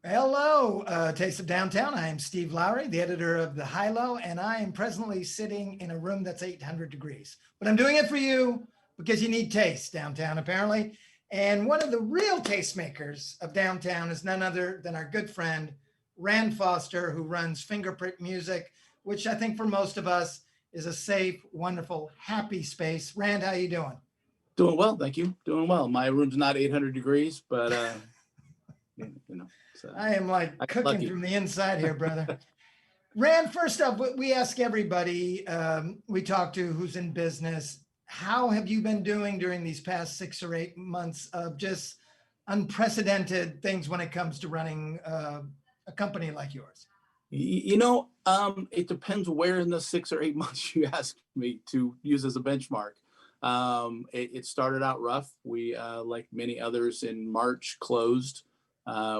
Hello, Taste of Downtown. I am Steve Lowry, the editor of The High Low, and I am presently sitting in a room that's 800 degrees. But I'm doing it for you because you need taste downtown, apparently. And one of the real tastemakers of downtown is none other than our good friend, Rand Foster, who runs Fingerprint Music, which I think for most of us is a safe, wonderful, happy space. Rand, how you doing? Doing well, thank you. Doing well. My room's not 800 degrees, but so I am like I'm cooking lucky. from the inside here, brother. Rand, first up, we ask everybody we talk to who's in business, how have you been doing during these past 6 or 8 months of just unprecedented things when it comes to running a company like yours? It depends where in the 6 or 8 months you ask me to use as a benchmark. It started out rough. We, like many others in March, closed.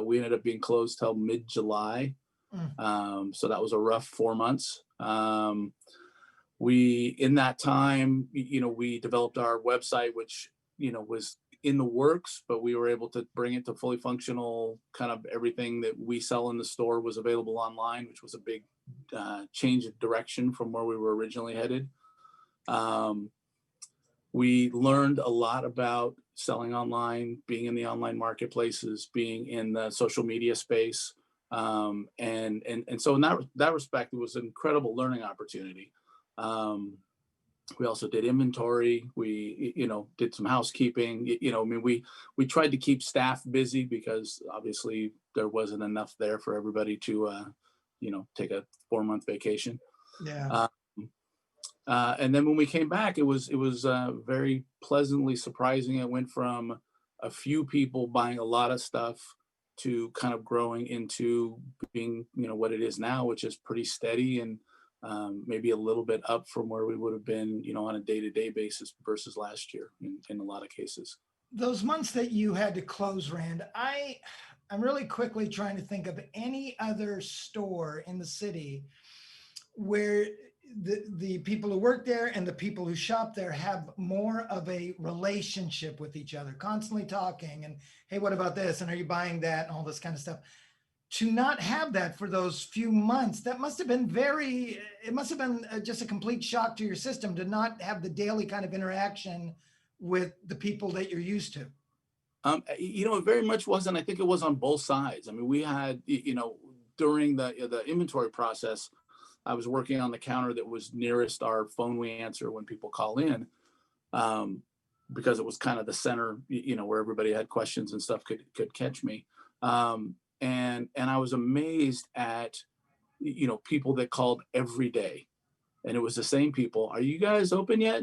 We ended up being closed till mid-July. Mm. So that was a rough 4 months. We, in that time, we developed our website, which, was in the works, but we were able to bring it to fully functional. Kind of everything that we sell in the store was available online, which was a big change of direction from where we were originally headed. Um, we learned a lot about selling online, being in the online marketplaces, being in the social media space. And so in that respect, it was an incredible learning opportunity. Um, we also did inventory. We, did some housekeeping. I mean, we tried to keep staff busy because obviously there wasn't enough there for everybody to, take a 4 month vacation. Yeah. Uh, and then when we came back, it was very pleasantly surprising. It went from a few people buying a lot of stuff to kind of growing into being, what it is now, which is pretty steady and maybe a little bit up from where we would have been, on a day-to-day basis versus last year in a lot of cases. Those months that you had to close, Rand, I'm really quickly trying to think of any other store in the city where the people who work there and the people who shop there have more of a relationship with each other, constantly talking and, hey, what about this, and are you buying that, and all this kind of stuff. To not have that for those few months, that must have been it must have been just a complete shock to your system to not have the daily kind of interaction with the people that you're used to. It very much wasn't. I think it was on both sides. I mean, we had, during the inventory process, I was working on the counter that was nearest our phone we answer when people call in, um, because it was kind of the center, where everybody had questions and stuff could catch me. And I was amazed at, people that called every day, and it was the same people. Are you guys open yet?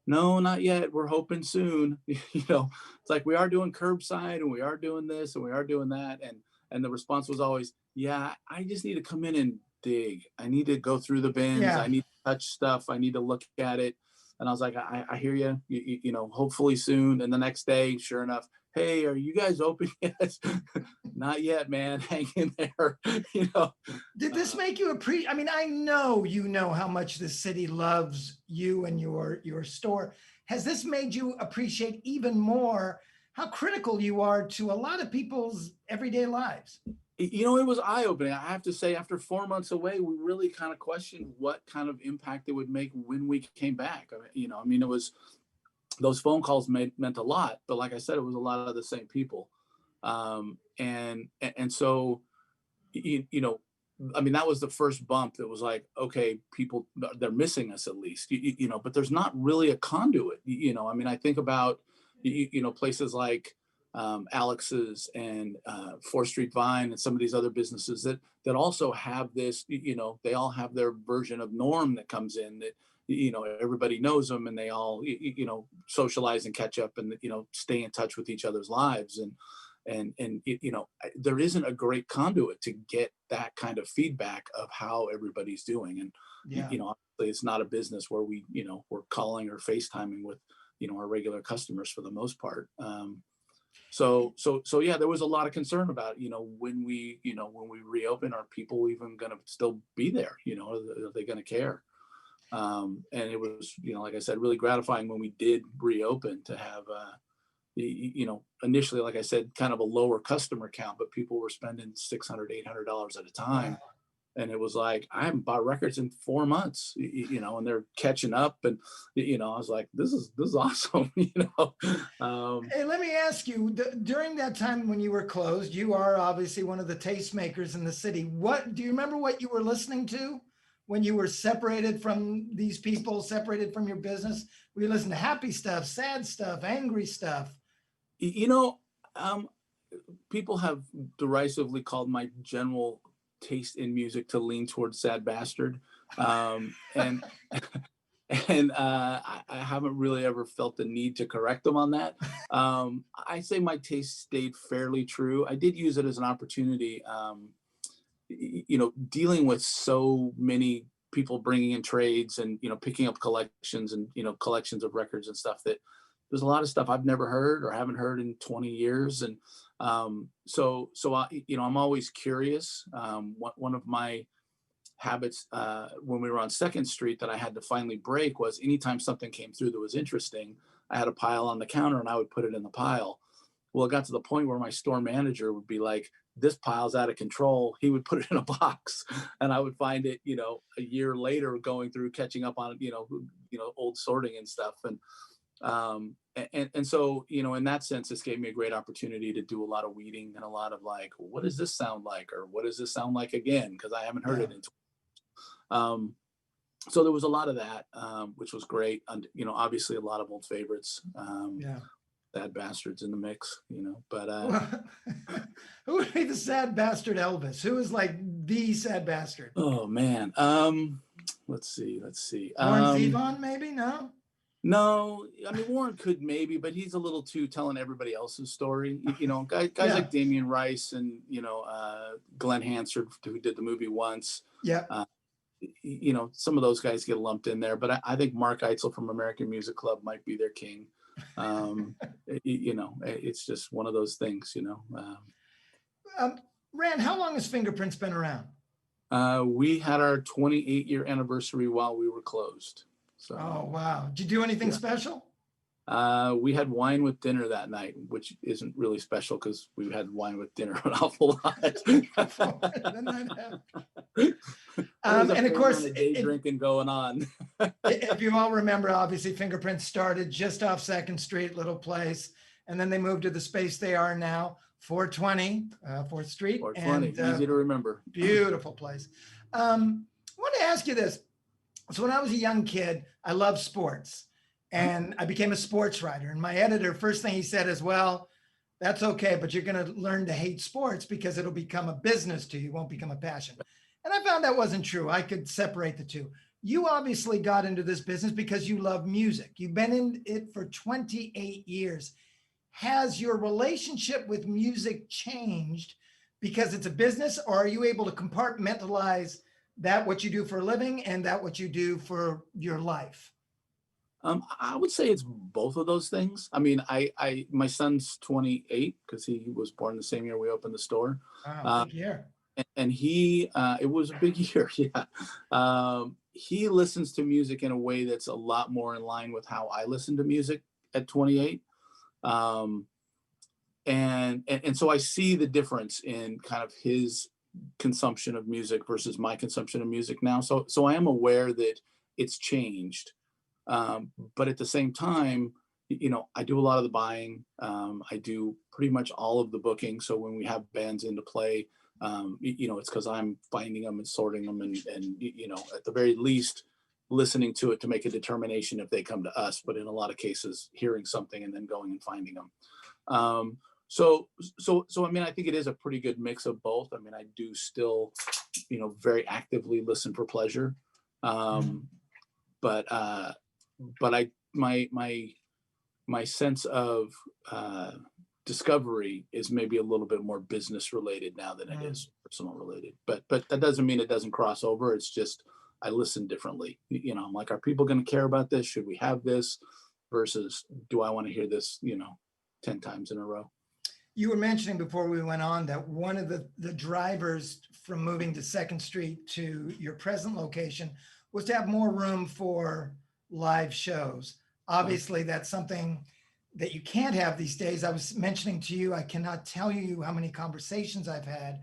No, not yet. We're hoping soon. It's like we are doing curbside and we are doing this and we are doing that. And the response was always, yeah, I just need to come in and dig. I need to go through the bins. Yeah. I need to touch stuff. I need to look at it. And I was like, I hear you. Hopefully soon. And the next day, sure enough, hey, are you guys open yet? Not yet, man. Hang in there. you know. Did this Uh, make you appreciate? I mean, I know you know how much the city loves you and your store. Has this made you appreciate even more how critical you are to a lot of people's everyday lives? it was eye opening. I have to say, after 4 months away, we really kind of questioned what kind of impact it would make when we came back. It was those phone calls meant a lot, but like I said, it was a lot of the same people. And so, you know, I mean, that was the first bump that was like, okay, people, they're missing us at least, but there's not really a conduit. I mean, I think about, places like Alex's and 4th Street Vine and some of these other businesses that also have this, they all have their version of Norm that comes in that, everybody knows them and they all, socialize and catch up and, stay in touch with each other's lives. And there isn't a great conduit to get that kind of feedback of how everybody's doing. And Yeah. obviously it's not a business where we're calling or FaceTiming with our regular customers for the most part. So yeah, there was a lot of concern about when we reopen, are people even going to still be there? Are they going to care? And it was, like I said, really gratifying when we did reopen to have you know, initially, like I said, kind of a lower customer count, but people were spending $600, $800 at a time. Wow. And it was like, I haven't bought records in 4 months, you know, and they're catching up. And, you know, I was like, this is awesome, you know. Hey, let me ask you, during that time when you were closed, you are obviously one of the tastemakers in the city. What do you remember what you were listening to when you were separated from these people, separated from your business? Were you listening to happy stuff, sad stuff, angry stuff? You know, um, people have derisively called my general taste in music to lean towards sad bastard. And I haven't really ever felt the need to correct them on that. I say my taste stayed fairly true. I did use it as an opportunity, you know, dealing with so many people bringing in trades and, you know, picking up collections and, you know, collections of records and stuff, that there's a lot of stuff I've never heard or haven't heard in 20 years. And so I, you know, I'm always curious. One of my habits when we were on Second Street that I had to finally break was anytime something came through that was interesting, I had a pile on the counter and I would put it in the pile. Well, it got to the point where my store manager would be like, this pile's out of control. He would put it in a box and I would find it, you know, a year later going through, catching up on, you know, old sorting and stuff. And so, you know, in that sense, this gave me a great opportunity to do a lot of weeding and a lot of like, what does this sound like? Or what does this sound like again? Cause I haven't heard Yeah, it in um, so there was a lot of that, which was great. And, you know, obviously a lot of old favorites, yeah. bad bastards in the mix, you know, but, Who would be the sad bastard Elvis? Who is like the sad bastard? oh man. Let's see. Warren Zevon, maybe? No? No, I mean, Warren could maybe, but he's a little too telling everybody else's story. You know, guys Yeah, like Damian Rice and, you know, Glenn Hansard, who did the movie once, yeah. uh, you know, some of those guys get lumped in there, but I think Mark Eitzel from American Music Club might be their king. You know, it's just one of those things, you know. Um, Rand, how long has Fingerprints been around? We had our 28-year anniversary while we were closed. Oh, So, wow. Did you do anything yeah. special? We had wine with dinner that night, which isn't really special because we had wine with dinner an awful lot. Before the night after. There was a And of fair course, amount of day drinking going on. if you all remember, obviously, Fingerprints started just off Second Street, little place, and then they moved to the space they are now, 420 4th Street, Or 20, and easy to remember. beautiful place. I want to ask you this. So when I was a young kid, I loved sports, and I became a sports writer. And my editor, first thing he said is, "Well, that's okay, but you're going to learn to hate sports because it'll become a business to you, it won't become a passion." And I found that wasn't true. I could separate the two. You obviously got into this business because you love music. You've been in it for 28 years. Has your relationship with music changed because it's a business, or are you able to compartmentalize that what you do for a living and that what you do for your life? I would say it's both of those things. I mean, my son's 28 because he was born the same year we opened the store. Wow, Uh, big year. and he, it was a big year. Yeah. He listens to music in a way that's a lot more in line with how I listen to music at 28. Um, and so I see the difference in kind of his consumption of music versus my consumption of music now. So I am aware that it's changed. But at the same time, you know, I do a lot of the buying. I do pretty much all of the booking. So when we have bands into play, you know, it's because I'm finding them and sorting them and, you know, at the very least, listening to it to make a determination if they come to us. But in a lot of cases, hearing something and then going and finding them. Um, so I mean, I think it is a pretty good mix of both. I mean, I do still, you know, very actively listen for pleasure. Um, but but my sense of discovery is maybe a little bit more business related now than it is personal related. But that doesn't mean it doesn't cross over. It's just I listen differently. You know, I'm like, are people going to care about this? Should we have this? Versus, do I want to hear this? You know, 10 times in a row. You were mentioning before we went on that one of the drivers from moving to Second Street to your present location was to have more room for live shows. Obviously, that's something that you can't have these days. I was mentioning to you, I cannot tell you how many conversations I've had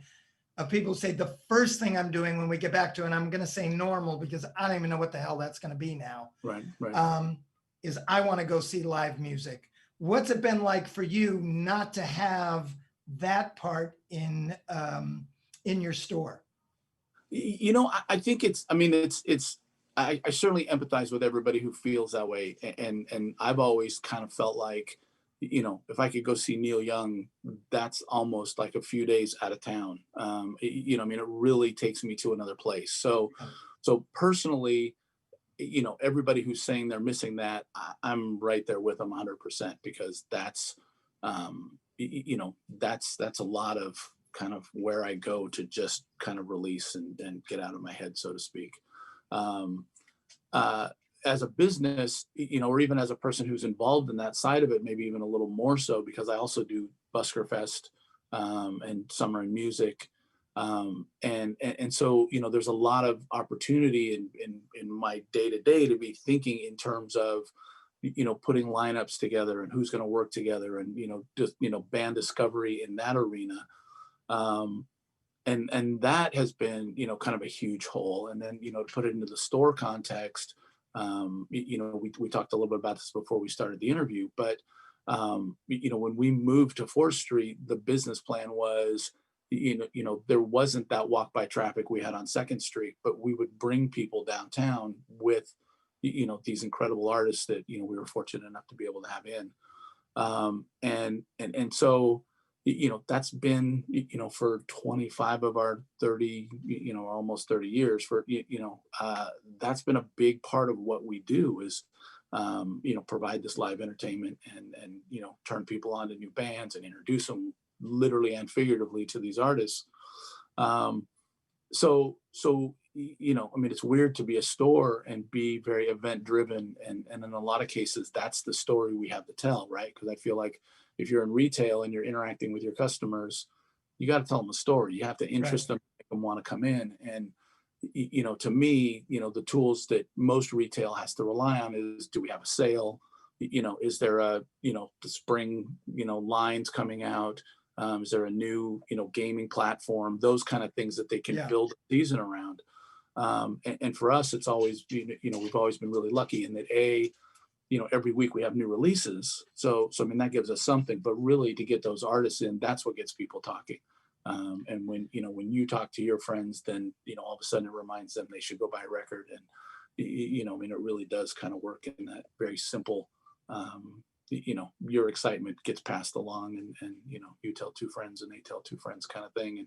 of people say the first thing I'm doing when we get back to, and I'm going to say normal because I don't even know what the hell that's going to be now, Right, right. is I want to go see live music. What's it been like for you not to have that part in your store? You know, I think it's, I mean, I certainly empathize with everybody who feels that way. And I've always kind of felt like, you know, if I could go see Neil Young, that's almost like a few days out of town. You know, I mean, it really takes me to another place. So personally, you know, everybody who's saying they're missing that, I'm right there with them 100% because that's, you know, that's a lot of kind of where I go to just kind of release and get out of my head, so to speak. Um, uh, as a business, you know, or even as a person who's involved in that side of it, maybe even a little more so because I also do Busker Fest and Summer in Music. And so, you know, there's a lot of opportunity in my day to day to be thinking in terms of, you know, putting lineups together and who's going to work together and, you know, just, you know, band discovery in that arena. Um, and that has been, you know, kind of a huge hole. And then, you know, to put it into the store context, you know, we talked a little bit about this before we started the interview, but you know, when we moved to 4th Street, the business plan was, you know, there wasn't that walk by traffic we had on 2nd Street, but we would bring people downtown with, you know, these incredible artists that, you know, we were fortunate enough to be able to have in. And so, you know, that's been, you know, for 25 of our 30, you know, almost 30 years for, you know, that's been a big part of what we do is, you know, provide this live entertainment and, you know, turn people on to new bands and introduce them literally and figuratively to these artists. Um, so you know, I mean, it's weird to be a store and be very event driven, and in a lot of cases that's the story we have to tell, right? Because I feel like if you're in retail and you're interacting with your customers, you got to tell them a story. You have to Right. interest them, make them want to come in. And you know, to me, you know, the tools that most retail has to rely on is, do we have a sale? You know, is there a, you know, the spring, you know, lines coming out? Is there a new, you know, gaming platform? Those kind of things that they can Yeah. build a season around. And for us, it's always, you know, we've always been really lucky in that you know, every week we have new releases. So I mean, that gives us something, but really to get those artists in, that's what gets people talking. And when, you know, when you talk to your friends, then, you know, all of a sudden it reminds them they should go buy a record. And, you know, I mean, it really does kind of work in that very simple, you know, your excitement gets passed along and, you know, you tell two friends and they tell two friends kind of thing. And,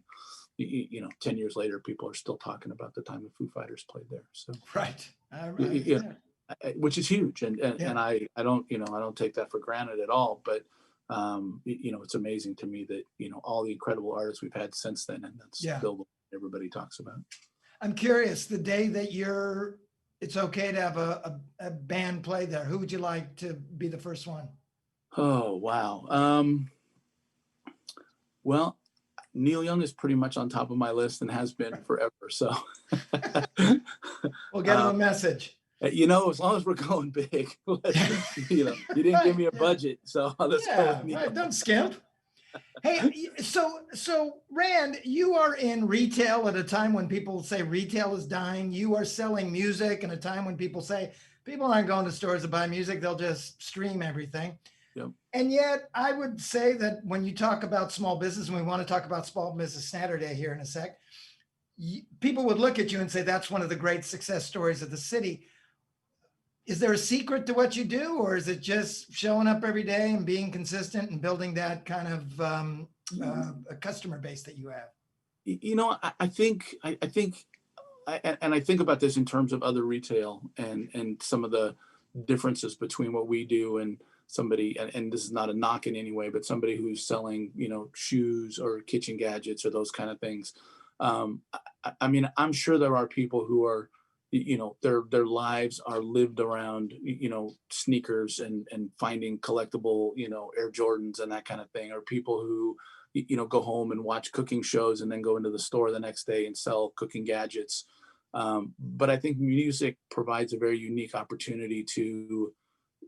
you know, 10 years later, people are still talking about the time the Foo Fighters played there. So, Right. you Yeah. which is huge. And Yeah. I don't, you know, I don't take that for granted at all, but, you know, it's amazing to me that, you know, all the incredible artists we've had since then, and that's Yeah. still what everybody talks about. I'm curious, the day that it's okay to have a band play there, who would you like to be the first one? Oh, wow. Well, Neil Young is pretty much on top of my list and has been forever. So, We'll get him uh, a message. you know, as long as we're going big, you know, you didn't give Right. me a Yeah. budget, so let's go with Yeah. Right. Neil. Don't skimp. Hey, so Rand, you are in retail at a time when people say retail is dying. You are selling music in a time when people say people aren't going to stores to buy music, they'll just stream everything. Yep. And yet, I would say that when you talk about small business, and we want to talk about Small Business Saturday here in a sec, people would look at you and say that's one of the great success stories of the city. Is there a secret to what you do, or is it just showing up every day and being consistent and building that kind of a customer base that you have? You know, I think and I think about this in terms of other retail and some of the differences between what we do and somebody, and this is not a knock in any way, but somebody who's selling, you know, shoes or kitchen gadgets or those kind of things. I mean, I'm sure there are people who are, you know, their lives are lived around, you know, sneakers and finding collectible, you know, Air Jordans and that kind of thing, or people who, you know, go home and watch cooking shows and then go into the store the next day and sell cooking gadgets. But I think music provides a very unique opportunity to,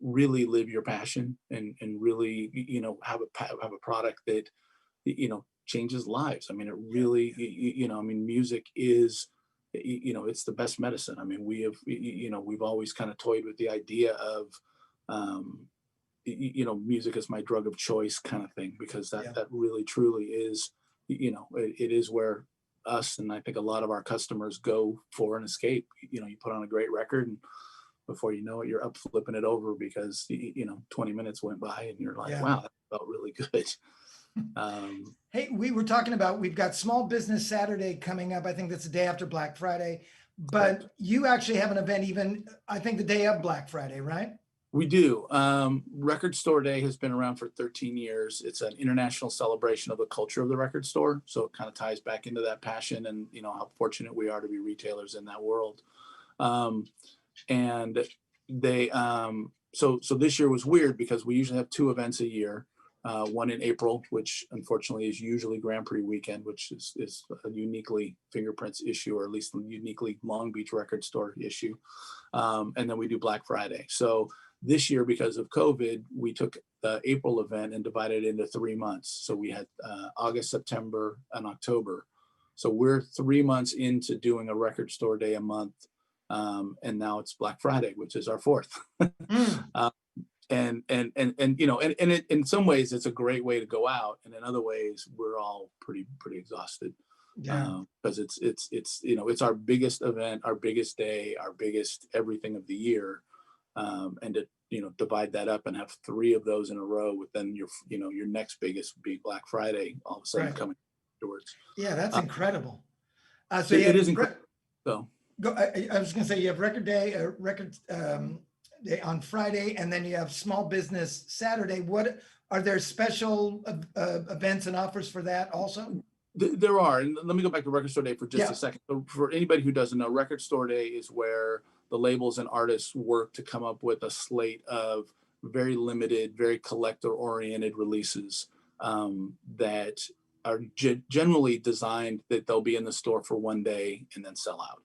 really live your passion and really, have have a product that, changes lives. I mean, it Yeah. really, I mean, music is, it's the best medicine. I mean, we have, we've always kind of toyed with the idea of, um, music is my drug of choice kind of thing, because Yeah. that really truly is, it is where us, and I think a lot of our customers go for an escape. You put on a great record, and before you know it, you're up flipping it over because 20 minutes went by and you're like, Yeah. wow, that felt really good. Um, Hey, we were talking about, we've got Small Business Saturday coming up. I think that's the day after Black Friday, correct. but you actually have an event even, I think the day of Black Friday, right? We do. Record Store Day has been around for 13 years. It's an international celebration of the culture of the record store. So it kind of ties back into that passion and, how fortunate we are to be retailers in that world. Um, and they, so this year was weird because we usually have two events a year. One in April, which unfortunately is usually Grand Prix weekend, which is a uniquely Fingerprints issue, or at least a uniquely Long Beach record store issue. And then we do Black Friday. So this year, because of COVID, we took the April event and divided it into 3 months. So we had August, September, and October. So we're 3 months into doing a record store day a month. And now it's Black Friday, which is our fourth. Mm. And it, in some ways it's a great way to go out, and in other ways we're all pretty exhausted, Yeah. because it's our biggest event, our biggest day, our biggest everything of the year, and to divide that up and have three of those in a row with then your next biggest big Black Friday all of a sudden Right. coming afterwards. Yeah, that's uh, incredible. So you it have is incredible. So I was going to say you have record day, record day on Friday, and then you have Small Business Saturday. What are there special events and offers for that also? There are, and let me go back to Record Store Day for just Yeah. a second. So for anybody who doesn't know, Record Store Day is where the labels and artists work to come up with a slate of very limited, very collector-oriented releases, that are generally designed that they'll be in the store for one day and then sell out.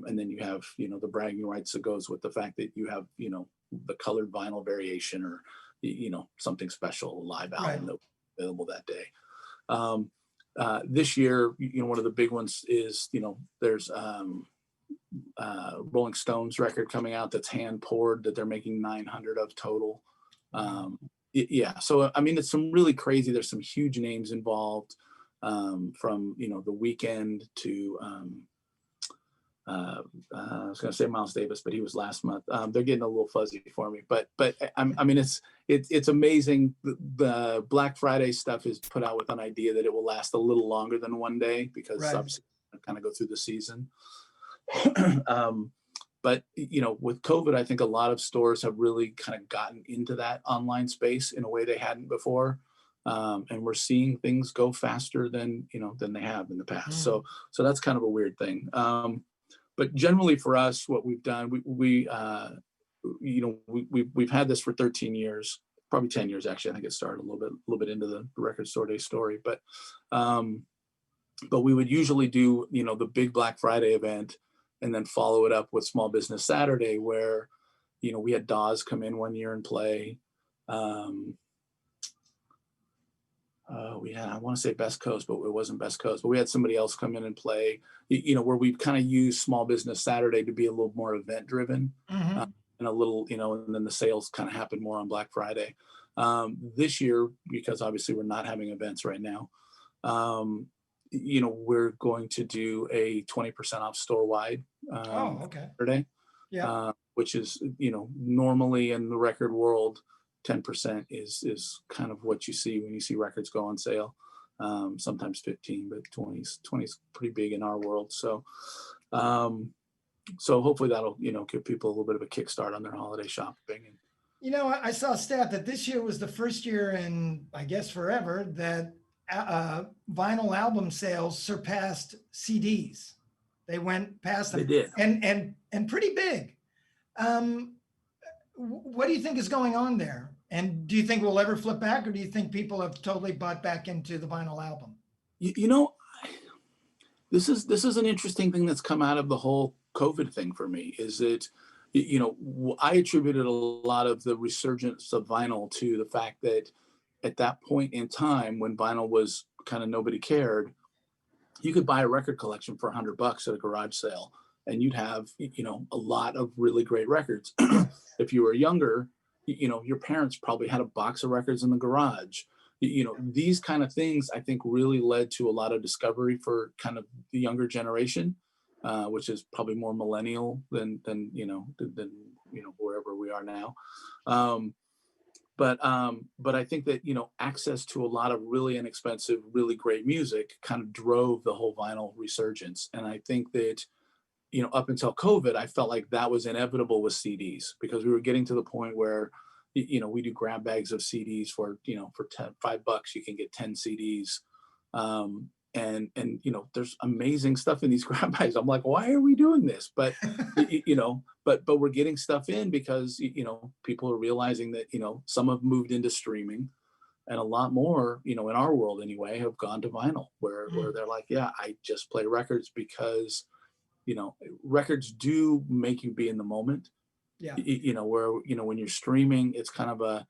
And then you have, the bragging rights that goes with the fact that you have, the colored vinyl variation, or, something special, a live Right. album that was available that day. This year, one of the big ones is, there's Rolling Stones record coming out that's hand poured that they're making 900 of total. Yeah, so I mean, it's some really crazy. There's some huge names involved, from The Weeknd to I was going to say Miles Davis, but he was last month. They're getting a little fuzzy for me, but I mean, it's amazing. The Black Friday stuff is put out with an idea that it will last a little longer than one day, because Right. obviously kind of go through the season. But with COVID, I think a lot of stores have really kind of gotten into that online space in a way they hadn't before. And we're seeing things go faster than they have in the past. So that's kind of a weird thing. But generally for us, what we've done, we've had this for 13 years, probably 10 years actually. I think it started a little bit into the Record Store Day story, but we would usually do the big Black Friday event, and then follow it up with Small Business Saturday, where we had Dawes come in one year and play. We had, I want to say Best Coast, but it wasn't Best Coast, but we had somebody else come in and play, where we kind of use Small Business Saturday to be a little more event driven, Mm-hmm. and a little, and then the sales kind of happen more on Black Friday. This year, because obviously we're not having events right now, we're going to do a 20% off store wide, Oh, okay. Saturday, Yeah. which is, normally in the record world, 10% is kind of what you see when you see records go on sale. Sometimes 15, but 20 is pretty big in our world. So, so hopefully that'll, give people a little bit of a kickstart on their holiday shopping. And I saw a stat that this year was the first year in, I guess, forever that vinyl album sales surpassed CDs. They went past they them, did. and pretty big. What do you think is going on there? And do you think we'll ever flip back, or do you think people have totally bought back into the vinyl album? This is an interesting thing that's come out of the whole COVID thing for me, is that I attributed a lot of the resurgence of vinyl to the fact that at that point in time when vinyl was kind of nobody cared, you could buy a record collection for $100 at a garage sale, and you'd have a lot of really great records. Yes. If you were younger, your parents probably had a box of records in the garage. These kind of things I think really led to a lot of discovery for kind of the younger generation, which is probably more millennial than wherever we are now. Um, but I think that access to a lot of really inexpensive, really great music kind of drove the whole vinyl resurgence. And I think that up until COVID, I felt like that was inevitable with CDs, because we were getting to the point where we do grab bags of CDs for for $5 you can get 10 CDs. And there's amazing stuff in these grab bags. I'm like, why are we doing this? But but we're getting stuff in because people are realizing that some have moved into streaming, and a lot more in our world anyway have gone to vinyl, where Mm, they're like, yeah, I just play records because records do make you be in the moment. yeah. Where when you're streaming, it's kind of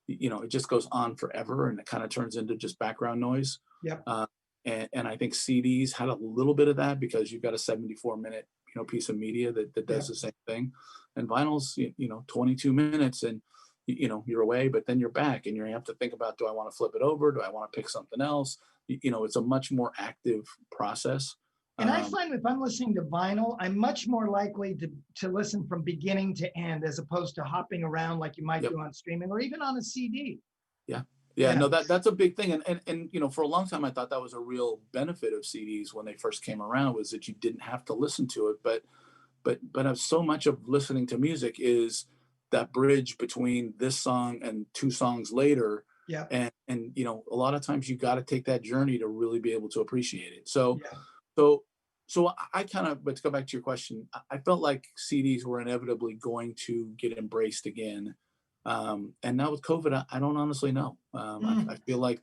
it just goes on forever, and it kind of turns into just background noise. Yep. uh, and I think CDs had a little bit of that, because you've got a 74-minute piece of media that does Yep. the same thing. And vinyl's 22 minutes, and you're away, but then you're back, and you have to think about, do I want to flip it over, do I want to pick something else? It's a much more active process. And I um, find if I'm listening to vinyl, I'm much more likely to listen from beginning to end as opposed to hopping around like you might yep. do on streaming or even on a CD. Yeah. Yeah, Yeah. no, that's a big thing. And for a long time I thought that was a real benefit of CDs when they first came around, was that you didn't have to listen to it. But so much of listening to music is that bridge between this song and two songs later. Yeah. And a lot of times you got to take that journey to really be able to appreciate it. So Yeah. so so I kind of, but to go back to your question, I felt like CDs were inevitably going to get embraced again. And now with COVID, I don't honestly know. I Mm, feel like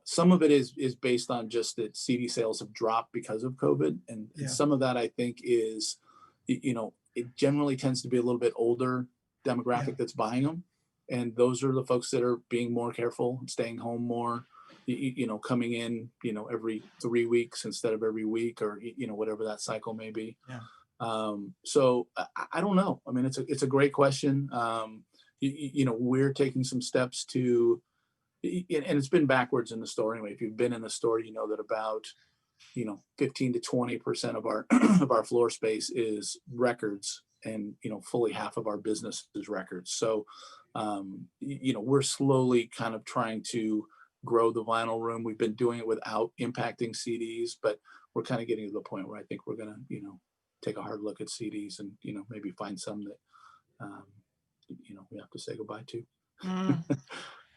some of it is based on just that CD sales have dropped because of COVID, and yeah. some of that I think is, it generally tends to be a little bit older Yeah. demographic that's buying them, and those are the folks that are being more careful and staying home more, coming in, every 3 weeks instead of every week, or, whatever that cycle may be. Yeah. So I don't know. I mean, it's a great question. We're taking some steps to, and it's been backwards in the store anyway. If you've been in the store, you know that about 15 to 20% of our of our floor space is records, and fully half of our business is records. So we're slowly kind of trying to grow the vinyl room. We've been doing it without impacting CDs, but we're kind of getting to the point where I think we're gonna take a hard look at CDs, and maybe find some that um, we have to say goodbye to. Mm.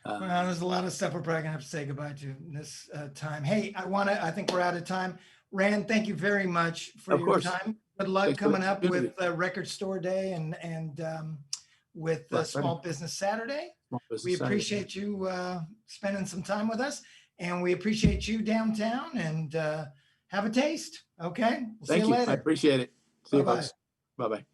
Well, um, there's a lot of stuff we're probably gonna have to say goodbye to in this time. Hey, I think we're out of time. Rand, thank you very much for of your course, time. Good luck thanks for the coming up with opportunity. Record Store Day and with Black Friday, Small Business Saturday. Small We Business Saturday. appreciate you spending some time with us, and we appreciate you downtown. And have a taste. Okay, we'll see you Thank you. I later. appreciate it. See Bye you, bye. folks. Bye bye.